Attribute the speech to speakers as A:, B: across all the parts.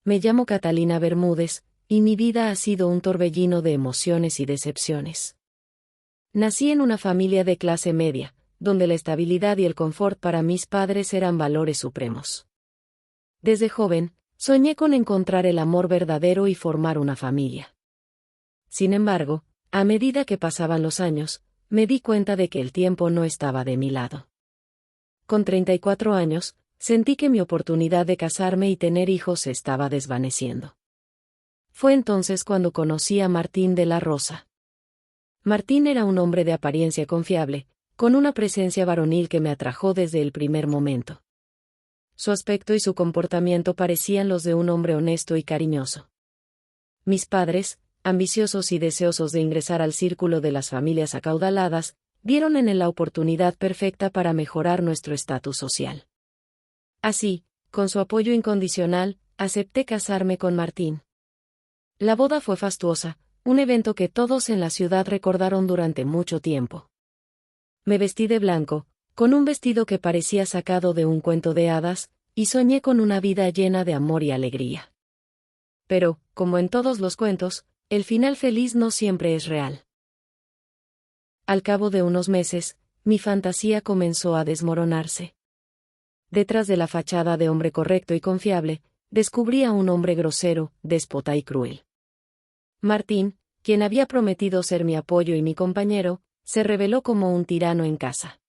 A: Me llamo Catalina Bermúdez, y mi vida ha sido un torbellino de emociones y decepciones. Nací en una familia de clase media, donde la estabilidad y el confort para mis padres eran valores supremos. Desde joven, soñé con encontrar el amor verdadero y formar una familia. Sin embargo, a medida que pasaban los años, me di cuenta de que el tiempo no estaba de mi lado. Con 34 años, sentí que mi oportunidad de casarme y tener hijos se estaba desvaneciendo. Fue entonces cuando conocí a Martín de la Rosa. Martín era un hombre de apariencia confiable, con una presencia varonil que me atrajo desde el primer momento. Su aspecto y su comportamiento parecían los de un hombre honesto y cariñoso. Mis padres, ambiciosos y deseosos de ingresar al círculo de las familias acaudaladas, vieron en él la oportunidad perfecta para mejorar nuestro estatus social. Así, con su apoyo incondicional, acepté casarme con Martín. La boda fue fastuosa, un evento que todos en la ciudad recordaron durante mucho tiempo. Me vestí de blanco, con un vestido que parecía sacado de un cuento de hadas, y soñé con una vida llena de amor y alegría. Pero, como en todos los cuentos, el final feliz no siempre es real. Al cabo de unos meses, mi fantasía comenzó a desmoronarse. Detrás de la fachada de hombre correcto y confiable, descubrí a un hombre grosero, déspota y cruel. Martín, quien había prometido ser mi apoyo y mi compañero, se reveló como un tirano en casa.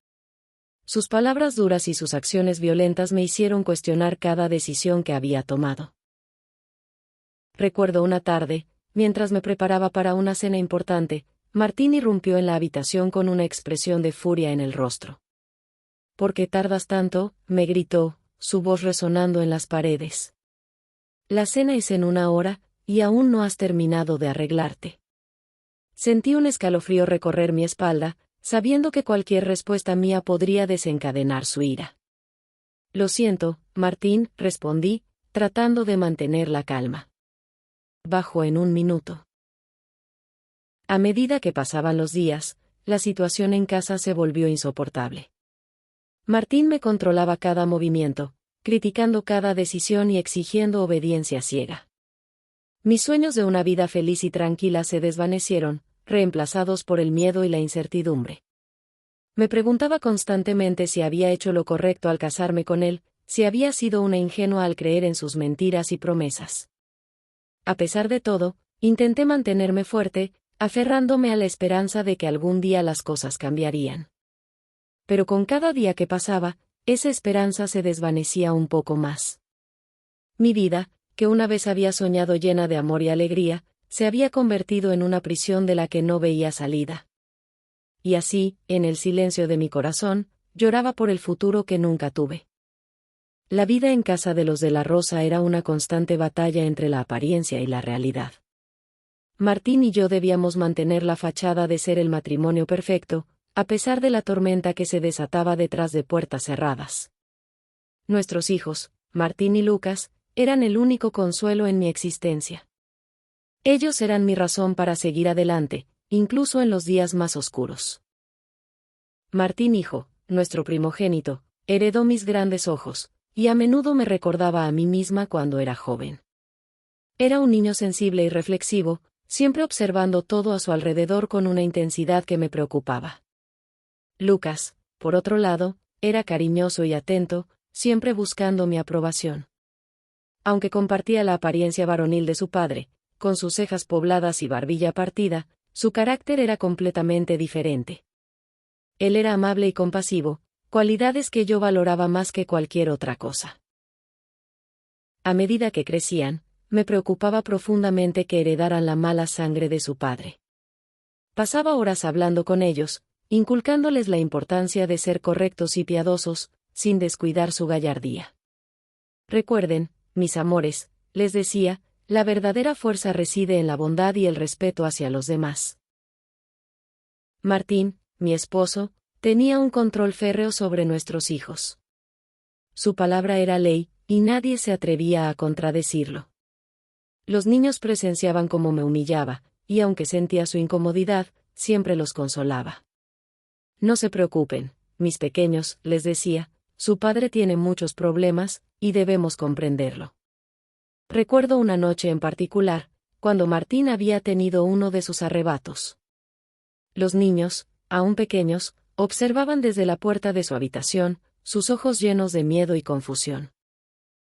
A: Sus palabras duras y sus acciones violentas me hicieron cuestionar cada decisión que había tomado. Recuerdo una tarde, mientras me preparaba para una cena importante, Martín irrumpió en la habitación con una expresión de furia en el rostro. «¿Por qué tardas tanto?», me gritó, su voz resonando en las paredes. «La cena es en 1 hora, y aún no has terminado de arreglarte». Sentí un escalofrío recorrer mi espalda, sabiendo que cualquier respuesta mía podría desencadenar su ira. «Lo siento, Martín», respondí, tratando de mantener la calma. «Bajo en 1 minuto». A medida que pasaban los días, la situación en casa se volvió insoportable. Martín me controlaba cada movimiento, criticando cada decisión y exigiendo obediencia ciega. Mis sueños de una vida feliz y tranquila se desvanecieron, reemplazados por el miedo y la incertidumbre. Me preguntaba constantemente si había hecho lo correcto al casarme con él, si había sido una ingenua al creer en sus mentiras y promesas. A pesar de todo, intenté mantenerme fuerte, aferrándome a la esperanza de que algún día las cosas cambiarían. Pero con cada día que pasaba, esa esperanza se desvanecía un poco más. Mi vida, que una vez había soñado llena de amor y alegría, se había convertido en una prisión de la que no veía salida. Y así, en el silencio de mi corazón, lloraba por el futuro que nunca tuve. La vida en casa de los de la Rosa era una constante batalla entre la apariencia y la realidad. Martín y yo debíamos mantener la fachada de ser el matrimonio perfecto, a pesar de la tormenta que se desataba detrás de puertas cerradas. Nuestros hijos, Martín y Lucas, eran el único consuelo en mi existencia. Ellos eran mi razón para seguir adelante, incluso en los días más oscuros. Martín hijo, nuestro primogénito, heredó mis grandes ojos, y a menudo me recordaba a mí misma cuando era joven. Era un niño sensible y reflexivo, siempre observando todo a su alrededor con una intensidad que me preocupaba. Lucas, por otro lado, era cariñoso y atento, siempre buscando mi aprobación. Aunque compartía la apariencia varonil de su padre, con sus cejas pobladas y barbilla partida, su carácter era completamente diferente. Él era amable y compasivo, cualidades que yo valoraba más que cualquier otra cosa. A medida que crecían, me preocupaba profundamente que heredaran la mala sangre de su padre. Pasaba horas hablando con ellos, inculcándoles la importancia de ser correctos y piadosos, sin descuidar su gallardía. Recuerden, mis amores, les decía, la verdadera fuerza reside en la bondad y el respeto hacia los demás. Martín, mi esposo, tenía un control férreo sobre nuestros hijos. Su palabra era ley, y nadie se atrevía a contradecirlo. Los niños presenciaban cómo me humillaba, y aunque sentía su incomodidad, siempre los consolaba. «No se preocupen, mis pequeños», les decía, «su padre tiene muchos problemas, y debemos comprenderlo». Recuerdo una noche en particular, cuando Martín había tenido uno de sus arrebatos. Los niños, aún pequeños, observaban desde la puerta de su habitación, sus ojos llenos de miedo y confusión.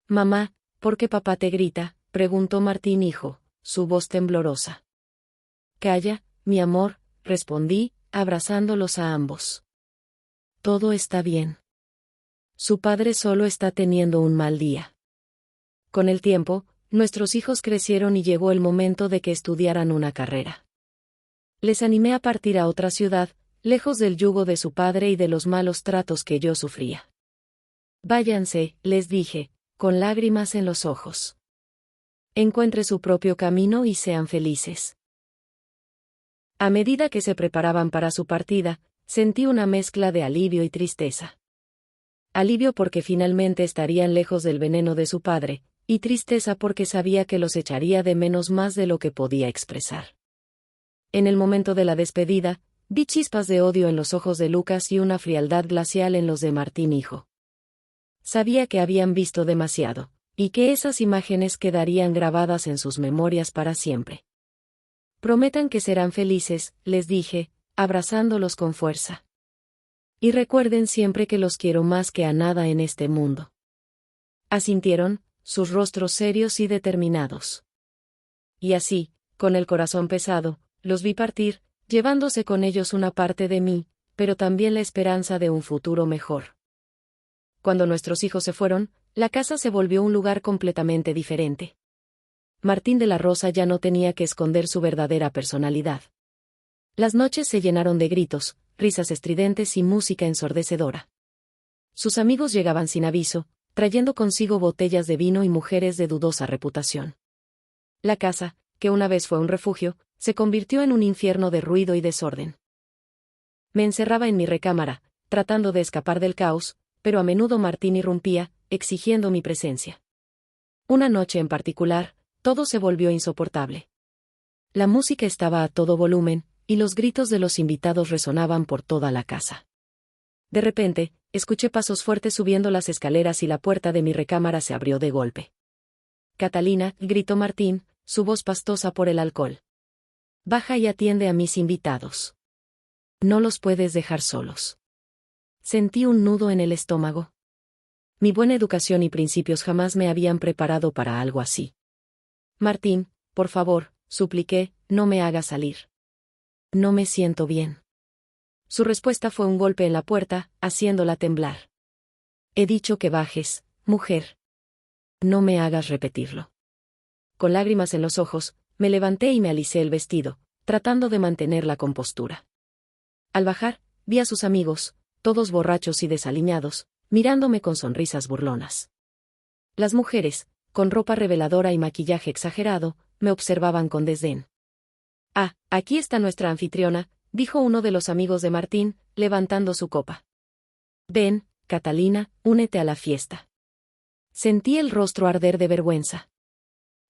A: «Mamá, ¿por qué papá te grita?», preguntó Martín hijo, su voz temblorosa. «Calla, mi amor», respondí, abrazándolos a ambos. «Todo está bien. Su padre solo está teniendo un mal día». Con el tiempo, nuestros hijos crecieron y llegó el momento de que estudiaran una carrera. Les animé a partir a otra ciudad, lejos del yugo de su padre y de los malos tratos que yo sufría. «Váyanse», les dije, con lágrimas en los ojos. «Encuentre su propio camino y sean felices». A medida que se preparaban para su partida, sentí una mezcla de alivio y tristeza. Alivio porque finalmente estarían lejos del veneno de su padre, y tristeza porque sabía que los echaría de menos más de lo que podía expresar. En el momento de la despedida, vi chispas de odio en los ojos de Lucas y una frialdad glacial en los de Martín hijo. Sabía que habían visto demasiado, y que esas imágenes quedarían grabadas en sus memorias para siempre. «Prometan que serán felices», les dije, abrazándolos con fuerza. «Y recuerden siempre que los quiero más que a nada en este mundo». Asintieron, sus rostros serios y determinados. Y así, con el corazón pesado, los vi partir, llevándose con ellos una parte de mí, pero también la esperanza de un futuro mejor. Cuando nuestros hijos se fueron, la casa se volvió un lugar completamente diferente. Martín de la Rosa ya no tenía que esconder su verdadera personalidad. Las noches se llenaron de gritos, risas estridentes y música ensordecedora. Sus amigos llegaban sin aviso, trayendo consigo botellas de vino y mujeres de dudosa reputación. La casa, que una vez fue un refugio, se convirtió en un infierno de ruido y desorden. Me encerraba en mi recámara, tratando de escapar del caos, pero a menudo Martín irrumpía, exigiendo mi presencia. Una noche en particular, todo se volvió insoportable. La música estaba a todo volumen, y los gritos de los invitados resonaban por toda la casa. De repente, escuché pasos fuertes subiendo las escaleras y la puerta de mi recámara se abrió de golpe. «Catalina», gritó Martín, su voz pastosa por el alcohol. «Baja y atiende a mis invitados. No los puedes dejar solos». Sentí un nudo en el estómago. Mi buena educación y principios jamás me habían preparado para algo así. «Martín, por favor», supliqué, «no me hagas salir. No me siento bien». Su respuesta fue un golpe en la puerta, haciéndola temblar. «He dicho que bajes, mujer. No me hagas repetirlo». Con lágrimas en los ojos, me levanté y me alicé el vestido, tratando de mantener la compostura. Al bajar, vi a sus amigos, todos borrachos y desaliñados, mirándome con sonrisas burlonas. Las mujeres, con ropa reveladora y maquillaje exagerado, me observaban con desdén. «Ah, aquí está nuestra anfitriona», dijo uno de los amigos de Martín, levantando su copa. «Ven, Catalina, únete a la fiesta». Sentí el rostro arder de vergüenza.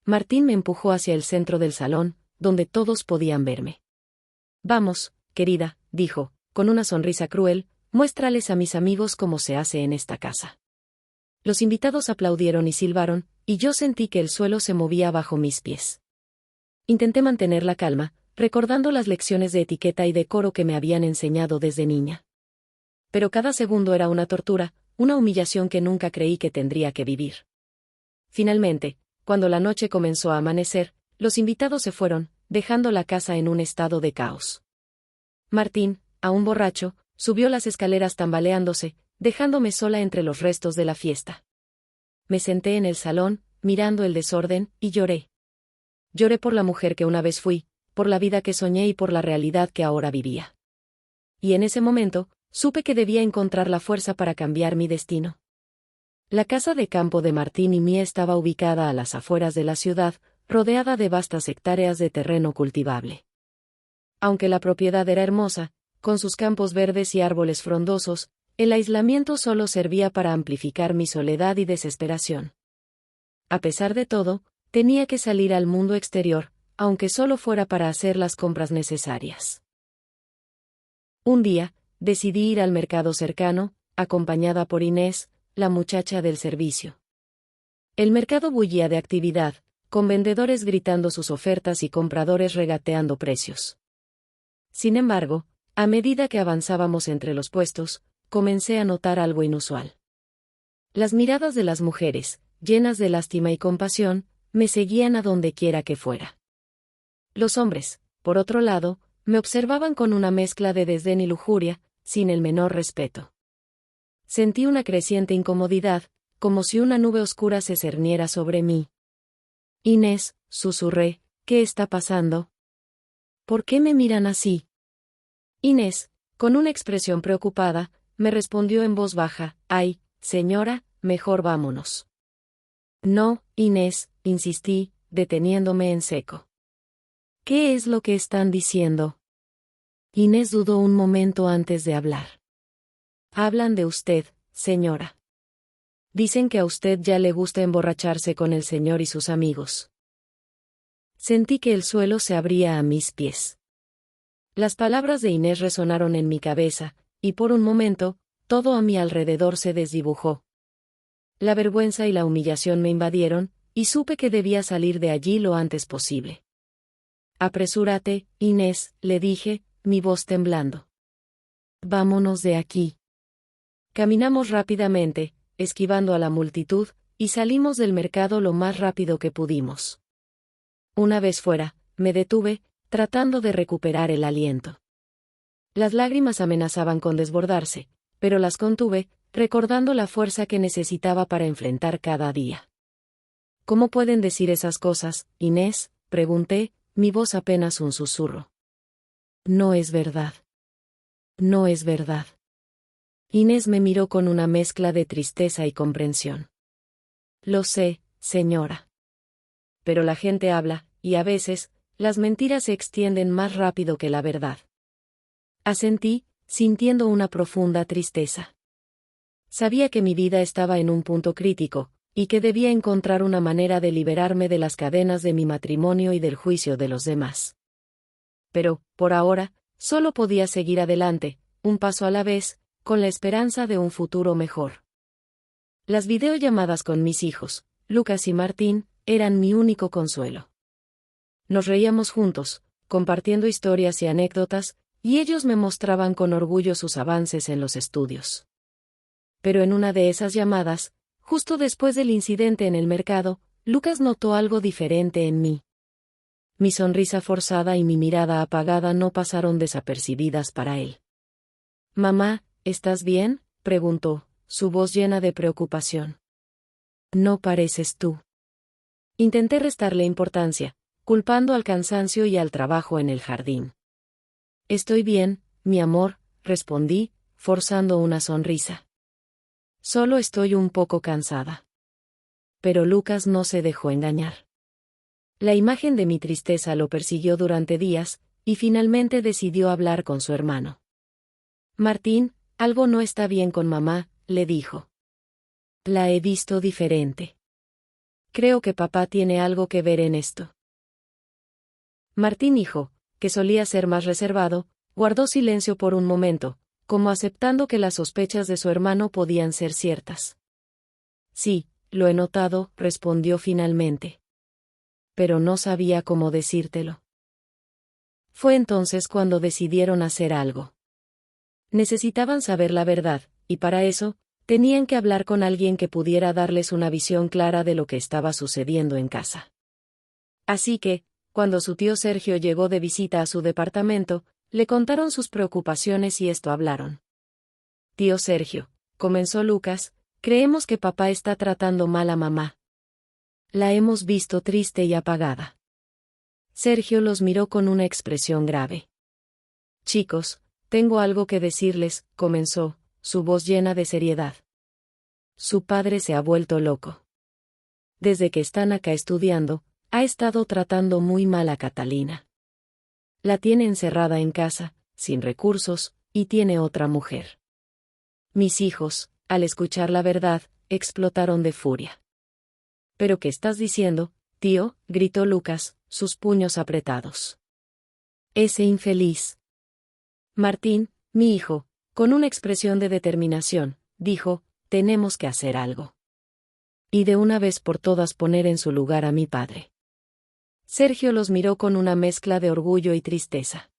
A: Martín me empujó hacia el centro del salón, donde todos podían verme. «Vamos, querida», dijo, con una sonrisa cruel, «muéstrales a mis amigos cómo se hace en esta casa». Los invitados aplaudieron y silbaron, y yo sentí que el suelo se movía bajo mis pies. Intenté mantener la calma, recordando las lecciones de etiqueta y decoro que me habían enseñado desde niña. Pero cada segundo era una tortura, una humillación que nunca creí que tendría que vivir. Finalmente, cuando la noche comenzó a amanecer, los invitados se fueron, dejando la casa en un estado de caos. Martín, aún borracho, subió las escaleras tambaleándose, dejándome sola entre los restos de la fiesta. Me senté en el salón, mirando el desorden, y lloré. Lloré por la mujer que una vez fui, por la vida que soñé y por la realidad que ahora vivía. Y en ese momento, supe que debía encontrar la fuerza para cambiar mi destino. La casa de campo de Martín y mía estaba ubicada a las afueras de la ciudad, rodeada de vastas hectáreas de terreno cultivable. Aunque la propiedad era hermosa, con sus campos verdes y árboles frondosos, el aislamiento solo servía para amplificar mi soledad y desesperación. A pesar de todo, tenía que salir al mundo exterior, aunque solo fuera para hacer las compras necesarias. Un día, decidí ir al mercado cercano, acompañada por Inés, la muchacha del servicio. El mercado bullía de actividad, con vendedores gritando sus ofertas y compradores regateando precios. Sin embargo, a medida que avanzábamos entre los puestos, comencé a notar algo inusual. Las miradas de las mujeres, llenas de lástima y compasión, me seguían a donde quiera que fuera. Los hombres, por otro lado, me observaban con una mezcla de desdén y lujuria, sin el menor respeto. Sentí una creciente incomodidad, como si una nube oscura se cerniera sobre mí. Inés, susurré, ¿qué está pasando? ¿Por qué me miran así? Inés, con una expresión preocupada, me respondió en voz baja, ay, señora, mejor vámonos. No, Inés, insistí, deteniéndome en seco. ¿Qué es lo que están diciendo? Inés dudó un momento antes de hablar. Hablan de usted, señora. Dicen que a usted ya le gusta emborracharse con el señor y sus amigos. Sentí que el suelo se abría a mis pies. Las palabras de Inés resonaron en mi cabeza, y por un momento, todo a mi alrededor se desdibujó. La vergüenza y la humillación me invadieron, y supe que debía salir de allí lo antes posible. Apresúrate, Inés, le dije, mi voz temblando. Vámonos de aquí. Caminamos rápidamente, esquivando a la multitud, y salimos del mercado lo más rápido que pudimos. Una vez fuera, me detuve, tratando de recuperar el aliento. Las lágrimas amenazaban con desbordarse, pero las contuve, recordando la fuerza que necesitaba para enfrentar cada día. ¿Cómo pueden decir esas cosas, Inés?, pregunté, mi voz apenas un susurro. No es verdad. No es verdad. Inés me miró con una mezcla de tristeza y comprensión. Lo sé, señora. Pero la gente habla, y a veces, las mentiras se extienden más rápido que la verdad. Asentí, sintiendo una profunda tristeza. Sabía que mi vida estaba en un punto crítico, y que debía encontrar una manera de liberarme de las cadenas de mi matrimonio y del juicio de los demás. Pero, por ahora, solo podía seguir adelante, un paso a la vez, con la esperanza de un futuro mejor. Las videollamadas con mis hijos, Lucas y Martín, eran mi único consuelo. Nos reíamos juntos, compartiendo historias y anécdotas, y ellos me mostraban con orgullo sus avances en los estudios. Pero en una de esas llamadas, justo después del incidente en el mercado, Lucas notó algo diferente en mí. Mi sonrisa forzada y mi mirada apagada no pasaron desapercibidas para él. «Mamá, ¿estás bien?», preguntó, su voz llena de preocupación. «No pareces tú». Intenté restarle importancia, culpando al cansancio y al trabajo en el jardín. «Estoy bien, mi amor», respondí, forzando una sonrisa. «Solo estoy un poco cansada». Pero Lucas no se dejó engañar. La imagen de mi tristeza lo persiguió durante días, y finalmente decidió hablar con su hermano. «Martín, algo no está bien con mamá», le dijo. «La he visto diferente. Creo que papá tiene algo que ver en esto». Martín hijo, que solía ser más reservado, guardó silencio por un momento, como aceptando que las sospechas de su hermano podían ser ciertas. «Sí, lo he notado», respondió finalmente. «Pero no sabía cómo decírtelo». Fue entonces cuando decidieron hacer algo. Necesitaban saber la verdad, y para eso, tenían que hablar con alguien que pudiera darles una visión clara de lo que estaba sucediendo en casa. Así que, cuando su tío Sergio llegó de visita a su departamento, le contaron sus preocupaciones y esto hablaron. «Tío Sergio», comenzó Lucas, «creemos que papá está tratando mal a mamá. La hemos visto triste y apagada». Sergio los miró con una expresión grave. «Chicos, tengo algo que decirles», comenzó, su voz llena de seriedad. «Su padre se ha vuelto loco. Desde que están acá estudiando, ha estado tratando muy mal a Catalina. La tiene encerrada en casa, sin recursos, y tiene otra mujer». Mis hijos, al escuchar la verdad, explotaron de furia. «¿Pero qué estás diciendo, tío?», gritó Lucas, sus puños apretados. «Ese infeliz». Martín, mi hijo, con una expresión de determinación, dijo, «tenemos que hacer algo». Y de una vez por todas poner en su lugar a mi padre. Sergio los miró con una mezcla de orgullo y tristeza.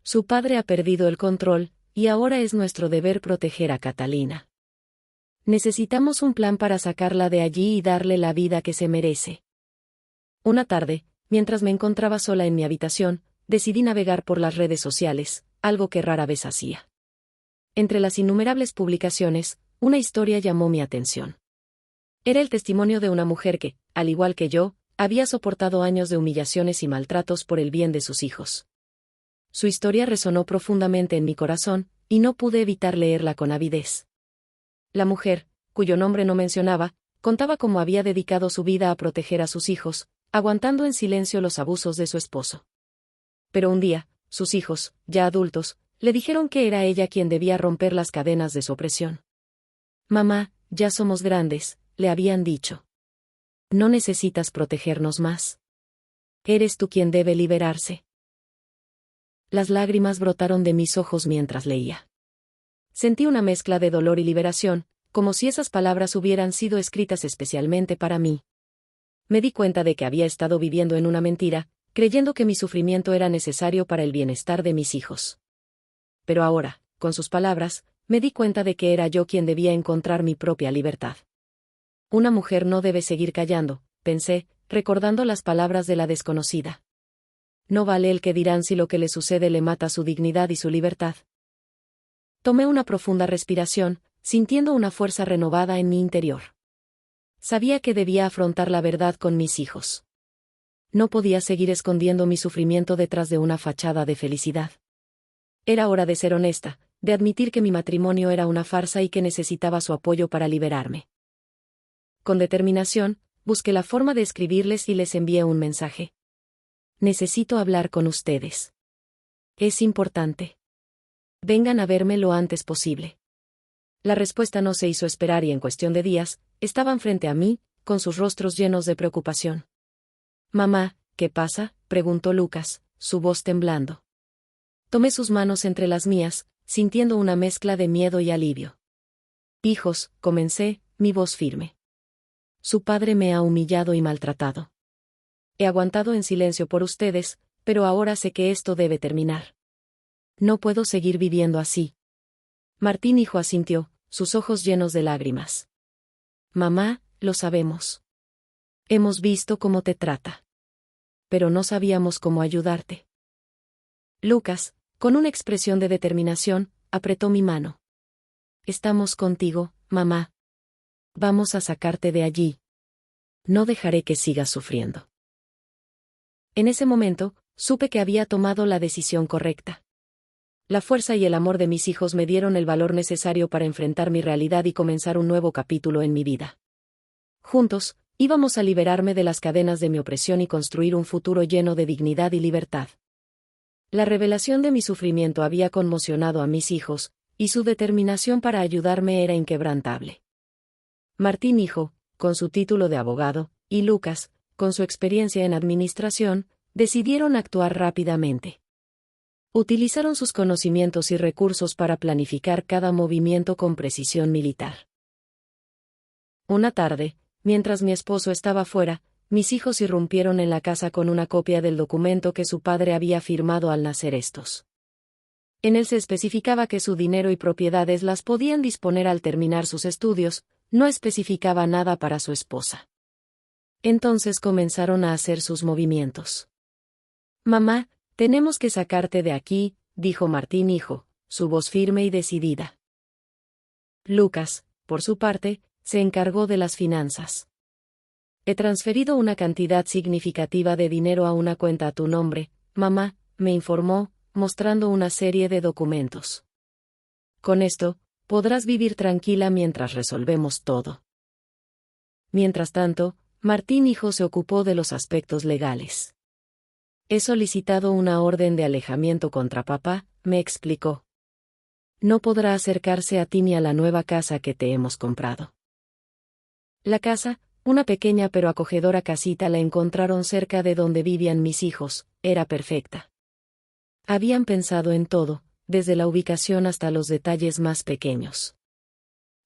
A: Su padre ha perdido el control, y ahora es nuestro deber proteger a Catalina. Necesitamos un plan para sacarla de allí y darle la vida que se merece. Una tarde, mientras me encontraba sola en mi habitación, decidí navegar por las redes sociales, algo que rara vez hacía. Entre las innumerables publicaciones, una historia llamó mi atención. Era el testimonio de una mujer que, al igual que yo, había soportado años de humillaciones y maltratos por el bien de sus hijos. Su historia resonó profundamente en mi corazón, y no pude evitar leerla con avidez. La mujer, cuyo nombre no mencionaba, contaba cómo había dedicado su vida a proteger a sus hijos, aguantando en silencio los abusos de su esposo. Pero un día, sus hijos, ya adultos, le dijeron que era ella quien debía romper las cadenas de su opresión. «Mamá, ya somos grandes», le habían dicho. «No necesitas protegernos más. Eres tú quien debe liberarse». Las lágrimas brotaron de mis ojos mientras leía. Sentí una mezcla de dolor y liberación, como si esas palabras hubieran sido escritas especialmente para mí. Me di cuenta de que había estado viviendo en una mentira, creyendo que mi sufrimiento era necesario para el bienestar de mis hijos. Pero ahora, con sus palabras, me di cuenta de que era yo quien debía encontrar mi propia libertad. Una mujer no debe seguir callando, pensé, recordando las palabras de la desconocida. No vale el que dirán si lo que le sucede le mata su dignidad y su libertad. Tomé una profunda respiración, sintiendo una fuerza renovada en mi interior. Sabía que debía afrontar la verdad con mis hijos. No podía seguir escondiendo mi sufrimiento detrás de una fachada de felicidad. Era hora de ser honesta, de admitir que mi matrimonio era una farsa y que necesitaba su apoyo para liberarme. Con determinación, busqué la forma de escribirles y les envié un mensaje. «Necesito hablar con ustedes. Es importante. Vengan a verme lo antes posible». La respuesta no se hizo esperar y en cuestión de días, estaban frente a mí, con sus rostros llenos de preocupación. «Mamá, ¿qué pasa?», preguntó Lucas, su voz temblando. Tomé sus manos entre las mías, sintiendo una mezcla de miedo y alivio. «Hijos», comencé, mi voz firme. «Su padre me ha humillado y maltratado. He aguantado en silencio por ustedes, pero ahora sé que esto debe terminar. No puedo seguir viviendo así». Martín hijo asintió, sus ojos llenos de lágrimas. «Mamá, lo sabemos. Hemos visto cómo te trata. Pero no sabíamos cómo ayudarte». Lucas, con una expresión de determinación, apretó mi mano. «Estamos contigo, mamá. Vamos a sacarte de allí. No dejaré que sigas sufriendo». En ese momento, supe que había tomado la decisión correcta. La fuerza y el amor de mis hijos me dieron el valor necesario para enfrentar mi realidad y comenzar un nuevo capítulo en mi vida. Juntos, íbamos a liberarme de las cadenas de mi opresión y construir un futuro lleno de dignidad y libertad. La revelación de mi sufrimiento había conmocionado a mis hijos, y su determinación para ayudarme era inquebrantable. Martín hijo, con su título de abogado, y Lucas, con su experiencia en administración, decidieron actuar rápidamente. Utilizaron sus conocimientos y recursos para planificar cada movimiento con precisión militar. Una tarde, mientras mi esposo estaba fuera, mis hijos irrumpieron en la casa con una copia del documento que su padre había firmado al nacer estos. En él se especificaba que su dinero y propiedades las podían disponer al terminar sus estudios, no especificaba nada para su esposa. Entonces comenzaron a hacer sus movimientos. «Mamá, tenemos que sacarte de aquí», dijo Martín hijo, su voz firme y decidida. Lucas, por su parte, se encargó de las finanzas. «He transferido una cantidad significativa de dinero a una cuenta a tu nombre, mamá», me informó, mostrando una serie de documentos. «Con esto, podrás vivir tranquila mientras resolvemos todo». Mientras tanto, Martín hijo se ocupó de los aspectos legales. «He solicitado una orden de alejamiento contra papá», me explicó. «No podrá acercarse a ti ni a la nueva casa que te hemos comprado». La casa, una pequeña pero acogedora casita, la encontraron cerca de donde vivían mis hijos, era perfecta. Habían pensado en todo, desde la ubicación hasta los detalles más pequeños.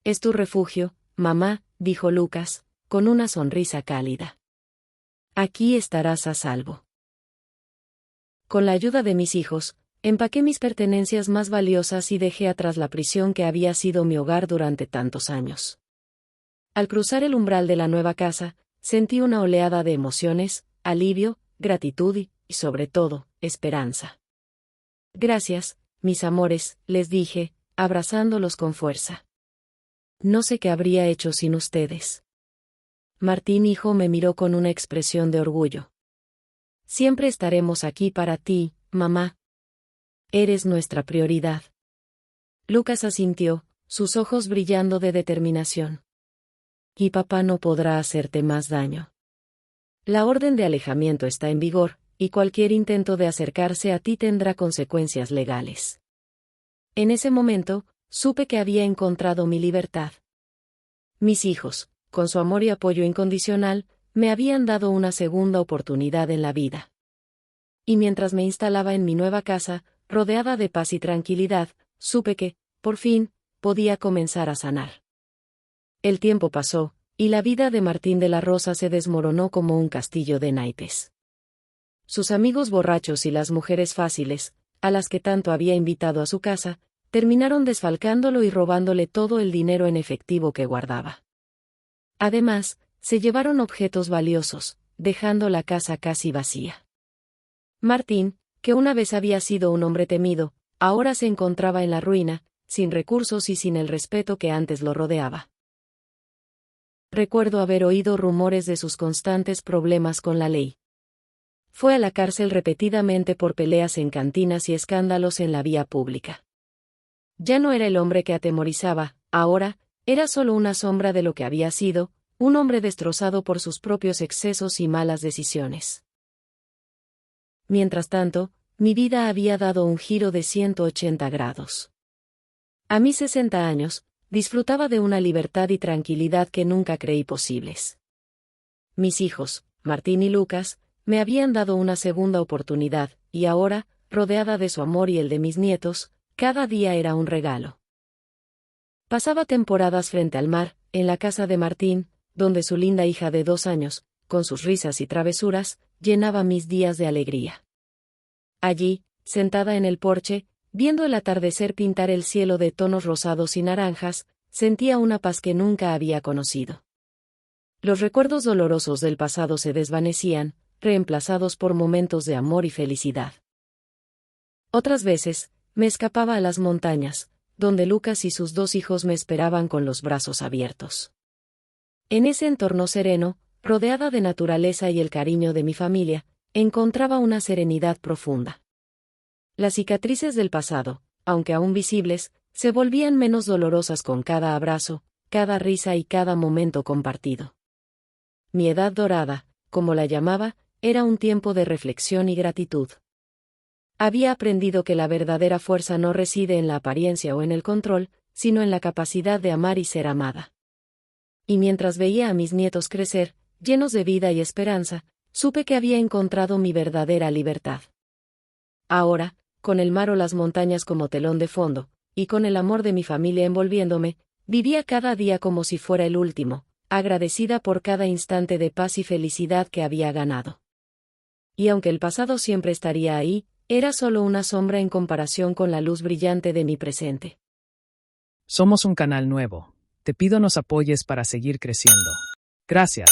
A: «Es tu refugio, mamá», dijo Lucas, con una sonrisa cálida. Aquí estarás a salvo. Con la ayuda de mis hijos, empaqué mis pertenencias más valiosas y dejé atrás la prisión que había sido mi hogar durante tantos años. Al cruzar el umbral de la nueva casa, sentí una oleada de emociones, alivio, gratitud y, sobre todo, esperanza. Gracias, mis amores, les dije, abrazándolos con fuerza. No sé qué habría hecho sin ustedes. Martín hijo me miró con una expresión de orgullo. Siempre estaremos aquí para ti, mamá. Eres nuestra prioridad. Lucas asintió, sus ojos brillando de determinación. Y papá no podrá hacerte más daño. La orden de alejamiento está en vigor, y cualquier intento de acercarse a ti tendrá consecuencias legales. En ese momento, supe que había encontrado mi libertad. Mis hijos, con su amor y apoyo incondicional, me habían dado una segunda oportunidad en la vida. Y mientras me instalaba en mi nueva casa, rodeada de paz y tranquilidad, supe que, por fin, podía comenzar a sanar. El tiempo pasó, y la vida de Martín de la Rosa se desmoronó como un castillo de naipes. Sus amigos borrachos y las mujeres fáciles, a las que tanto había invitado a su casa, terminaron desfalcándolo y robándole todo el dinero en efectivo que guardaba. Además, se llevaron objetos valiosos, dejando la casa casi vacía. Martín, que una vez había sido un hombre temido, ahora se encontraba en la ruina, sin recursos y sin el respeto que antes lo rodeaba. Recuerdo haber oído rumores de sus constantes problemas con la ley. Fue a la cárcel repetidamente por peleas en cantinas y escándalos en la vía pública. Ya no era el hombre que atemorizaba, ahora, era solo una sombra de lo que había sido, un hombre destrozado por sus propios excesos y malas decisiones. Mientras tanto, mi vida había dado un giro de 180 grados. A mis 60 años, disfrutaba de una libertad y tranquilidad que nunca creí posibles. Mis hijos, Martín y Lucas, me habían dado una segunda oportunidad, y ahora, rodeada de su amor y el de mis nietos, cada día era un regalo. Pasaba temporadas frente al mar, en la casa de Martín, donde su linda hija de 2 años, con sus risas y travesuras, llenaba mis días de alegría. Allí, sentada en el porche, viendo el atardecer pintar el cielo de tonos rosados y naranjas, sentía una paz que nunca había conocido. Los recuerdos dolorosos del pasado se desvanecían, reemplazados por momentos de amor y felicidad. Otras veces, me escapaba a las montañas, donde Lucas y sus 2 hijos me esperaban con los brazos abiertos. En ese entorno sereno, rodeada de naturaleza y el cariño de mi familia, encontraba una serenidad profunda. Las cicatrices del pasado, aunque aún visibles, se volvían menos dolorosas con cada abrazo, cada risa y cada momento compartido. Mi edad dorada, como la llamaba, era un tiempo de reflexión y gratitud. Había aprendido que la verdadera fuerza no reside en la apariencia o en el control, sino en la capacidad de amar y ser amada. Y mientras veía a mis nietos crecer, llenos de vida y esperanza, supe que había encontrado mi verdadera libertad. Ahora, con el mar o las montañas como telón de fondo, y con el amor de mi familia envolviéndome, vivía cada día como si fuera el último, agradecida por cada instante de paz y felicidad que había ganado. Y aunque el pasado siempre estaría ahí, era solo una sombra en comparación con la luz brillante de mi presente.
B: Somos un canal nuevo. Te pido nos apoyes para seguir creciendo. Gracias.